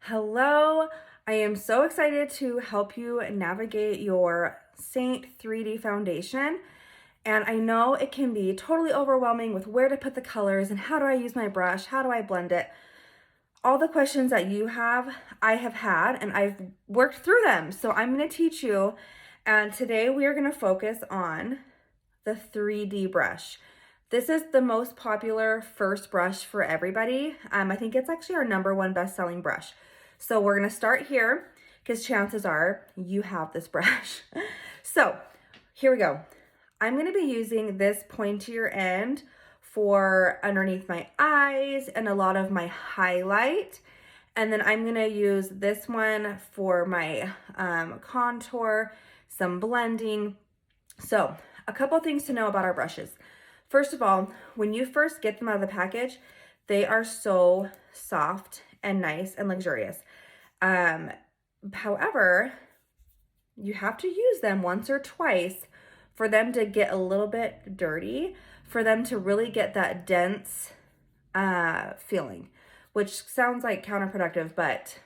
Hello, I am so excited to help you navigate your Seint 3D foundation. And I know it can be totally overwhelming with where to put the colors and how do I use my brush, how do I blend it. All the questions that you have, I have had, and I've worked through them. So I'm going to teach you. And today we are going to focus on the 3D brush. This is the most popular first brush for everybody. I think it's actually our #1 best-selling brush. So we're gonna start here because chances are you have this brush. So here we go. I'm gonna be using this pointier end for underneath my eyes and a lot of my highlight. And then I'm gonna use this one for my contour, some blending. So a couple things to know about our brushes. First of all, when you first get them out of the package, they are so soft and nice and luxurious. However, you have to use them once or twice for them to get a little bit dirty, for them to really get that dense feeling, which sounds like counterproductive, but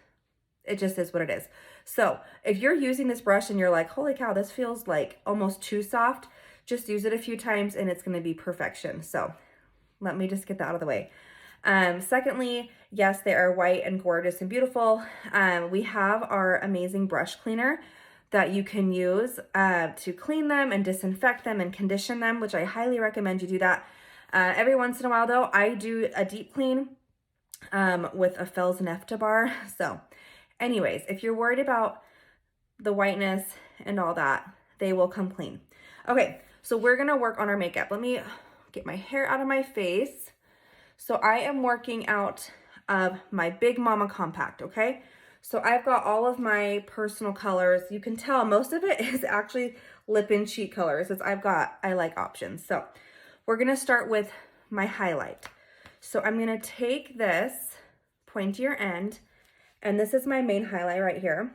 it just is what it is. So if you're using this brush and you're like, holy cow, this feels like almost too soft, just use it a few times and it's going to be perfection. So let me just get that out of the way. Secondly, yes, they are white and gorgeous and beautiful. We have our amazing brush cleaner that you can use to clean them and disinfect them and condition them, which I highly recommend you do that. Every once in a while though, I do a deep clean with a Fels Nefta bar. So anyways, if you're worried about the whiteness and all that, they will come clean. Okay, so we're gonna work on our makeup. Let me get my hair out of my face. So I am working out of my Big Mama Compact, okay? So I've got all of my personal colors. You can tell most of it is actually lip and cheek colors. I like options. So we're gonna start with my highlight. So I'm gonna take this pointier end, and this is my main highlight right here.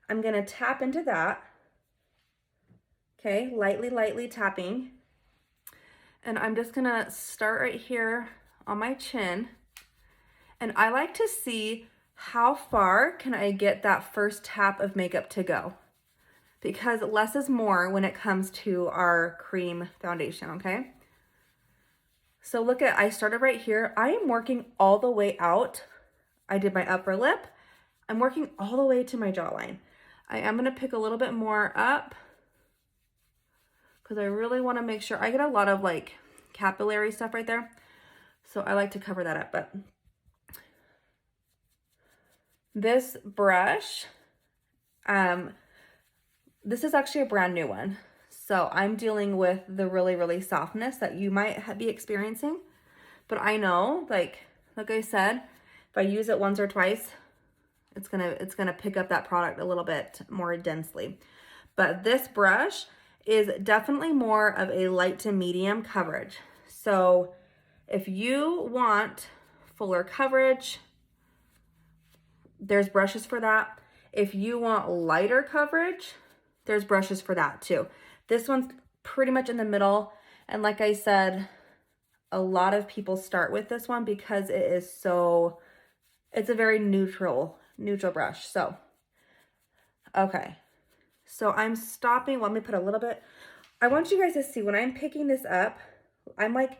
I'm gonna tap into that. Okay, lightly tapping. And I'm just gonna start right here on my chin. And I like to see how far can I get that first tap of makeup to go, because less is more when it comes to our cream foundation, okay? So look at, I started right here. I am working all the way out. I did my upper lip. I'm working all the way to my jawline. I am gonna pick a little bit more up because I really want to make sure I get a lot of like capillary stuff right there. So I like to cover that up. But this brush, this is actually a brand new one. So I'm dealing with the really softness that you might be experiencing. But I know, like I said, if I use it once or twice, it's gonna pick up that product a little bit more densely. But this brush is definitely more of a light to medium coverage. So if you want fuller coverage, there's brushes for that. If you want lighter coverage, there's brushes for that too. This one's pretty much in the middle. And like I said, a lot of people start with this one because it's a very neutral brush. So, okay. So I'm stopping. Let me put a little bit. I want you guys to see when I'm picking this up, I'm like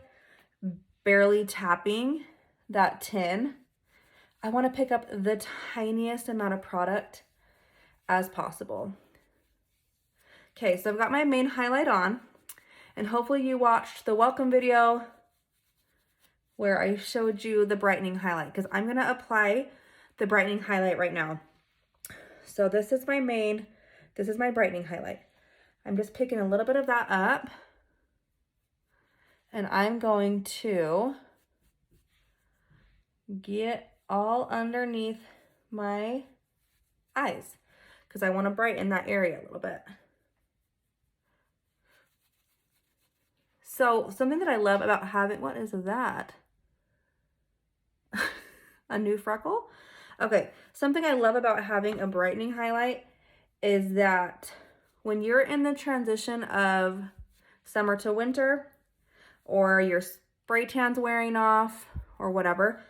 barely tapping that tin. I want to pick up the tiniest amount of product as possible. Okay, so I've got my main highlight on, and hopefully you watched the welcome video where I showed you the brightening highlight, because I'm going to apply the brightening highlight right now. So this is my brightening highlight. I'm just picking a little bit of that up, and I'm going to get all underneath my eyes because I want to brighten that area a little bit. So something that I love about having, what is that? A new freckle? Okay, something I love about having a brightening highlight is that when you're in the transition of summer to winter, or your spray tan's wearing off or whatever,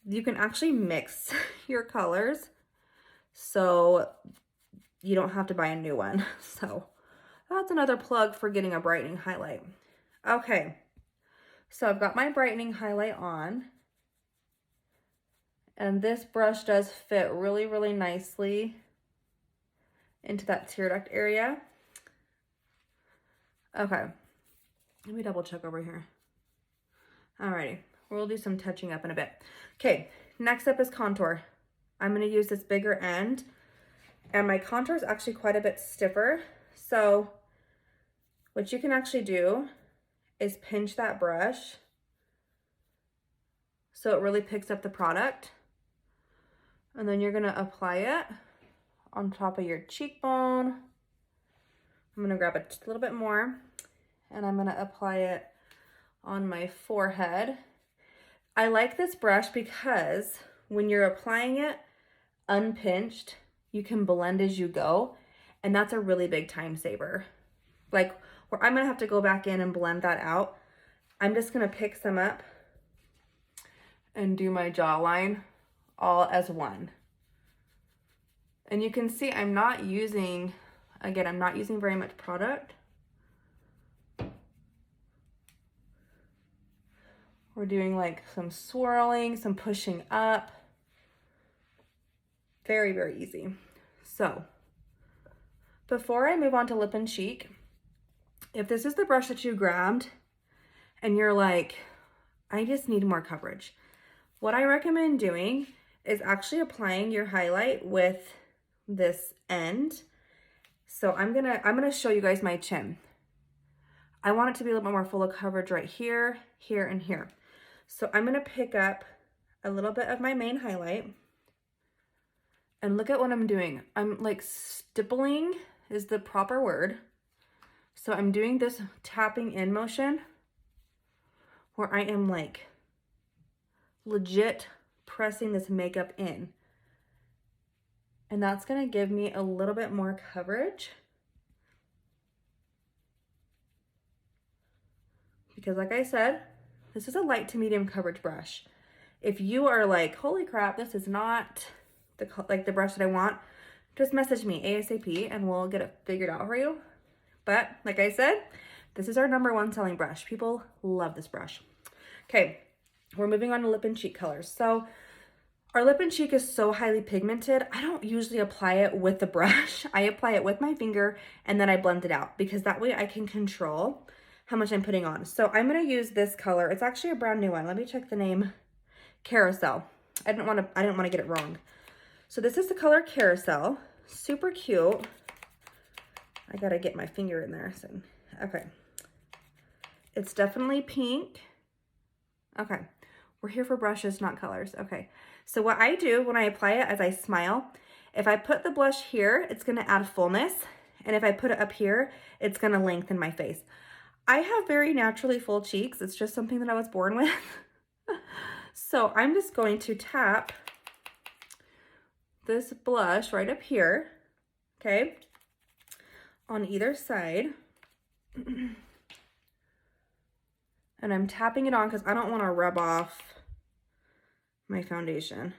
you can actually mix your colors so you don't have to buy a new one. So that's another plug for getting a brightening highlight. Okay, so I've got my brightening highlight on, and this brush does fit really, really nicely into that tear duct area. Okay, let me double check over here. Alrighty, we'll do some touching up in a bit. Okay, next up is contour. I'm gonna use this bigger end, and my contour is actually quite a bit stiffer. So what you can actually do is pinch that brush so it really picks up the product. And then you're gonna apply it on top of your cheekbone. I'm gonna grab a little bit more, and I'm gonna apply it on my forehead. I like this brush because when you're applying it unpinched, you can blend as you go, and that's a really big time saver. Like where I'm gonna have to go back in and blend that out, I'm just gonna pick some up and do my jawline all as one. And you can see I'm not using, again, I'm not using very much product. We're doing like some swirling, some pushing up. Very, very easy. So before I move on to lip and cheek, if this is the brush that you grabbed and you're like, I just need more coverage, what I recommend doing is actually applying your highlight with this end. So I'm gonna show you guys my chin. I want it to be a little bit more full of coverage right here, here, and here. So I'm gonna pick up a little bit of my main highlight, and look at what I'm doing. I'm like stippling is the proper word. So I'm doing this tapping in motion where I am like legit pressing this makeup in. And that's gonna give me a little bit more coverage. Because like I said, this is a light to medium coverage brush. If you are like, holy crap, this is not the brush that I want, just message me ASAP and we'll get it figured out for you. But like I said, this is our #1 selling brush. People love this brush. Okay, we're moving on to lip and cheek colors. So our lip and cheek is so highly pigmented, I don't usually apply it with the brush. I apply it with my finger and then I blend it out because that way I can control how much I'm putting on. So I'm gonna use this color. It's actually a brand new one. Let me check the name. Carousel. I didn't want to get it wrong. So this is the color Carousel. Super cute. I gotta get my finger in there. So, okay. It's definitely pink. Okay. We're here for brushes, not colors. Okay. So what I do when I apply it as I smile, if I put the blush here, it's gonna add fullness. And if I put it up here, it's gonna lengthen my face. I have very naturally full cheeks. It's just something that I was born with. So I'm just going to tap this blush right up here, okay, on either side. And I'm tapping it on because I don't want to rub off my foundation.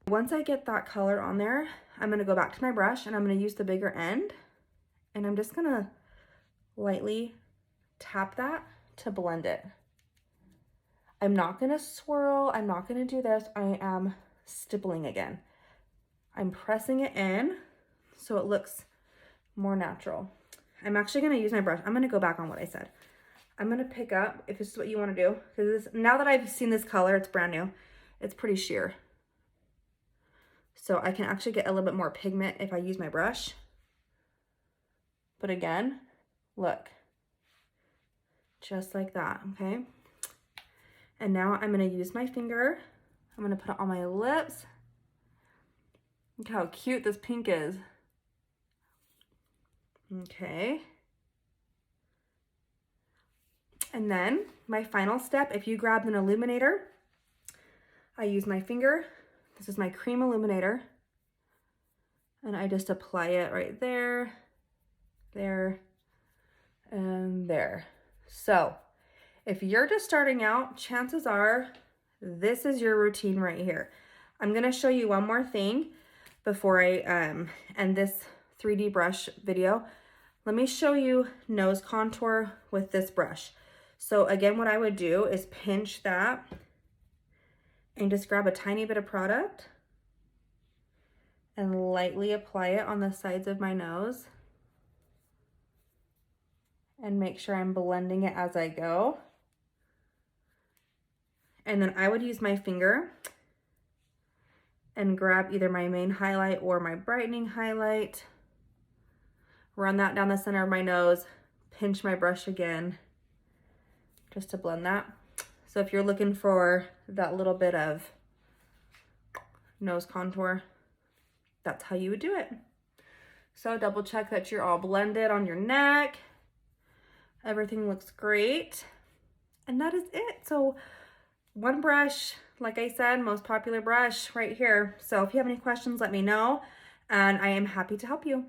Once I get that color on there, I'm going to go back to my brush and I'm going to use the bigger end, and I'm just going to lightly tap that to blend it. I'm not going to swirl. I'm not going to do this. I am stippling again. I'm pressing it in so it looks more natural. I'm actually going to use my brush. I'm going to go back on what I said. I'm going to pick up, if this is what you want to do, because now that I've seen this color, it's brand new. It's pretty sheer. So I can actually get a little bit more pigment if I use my brush. But again, look, just like that, okay? And now I'm gonna use my finger. I'm gonna put it on my lips. Look how cute this pink is. Okay. And then my final step, if you grabbed an illuminator, I use my finger. This is my cream illuminator. And I just apply it right there, there, and there. So If you're just starting out, chances are this is your routine right here. I'm gonna show you one more thing before I end this 3D brush video. Let me show you nose contour with this brush. So again, what I would do is pinch that and just grab a tiny bit of product and lightly apply it on the sides of my nose and make sure I'm blending it as I go. And then I would use my finger and grab either my main highlight or my brightening highlight, run that down the center of my nose, pinch my brush again, just to blend that. So if you're looking for that little bit of nose contour, that's how you would do it. So double check that you're all blended on your neck. Everything looks great. And that is it. So one brush, like I said, most popular brush right here. So if you have any questions, let me know, and I am happy to help you.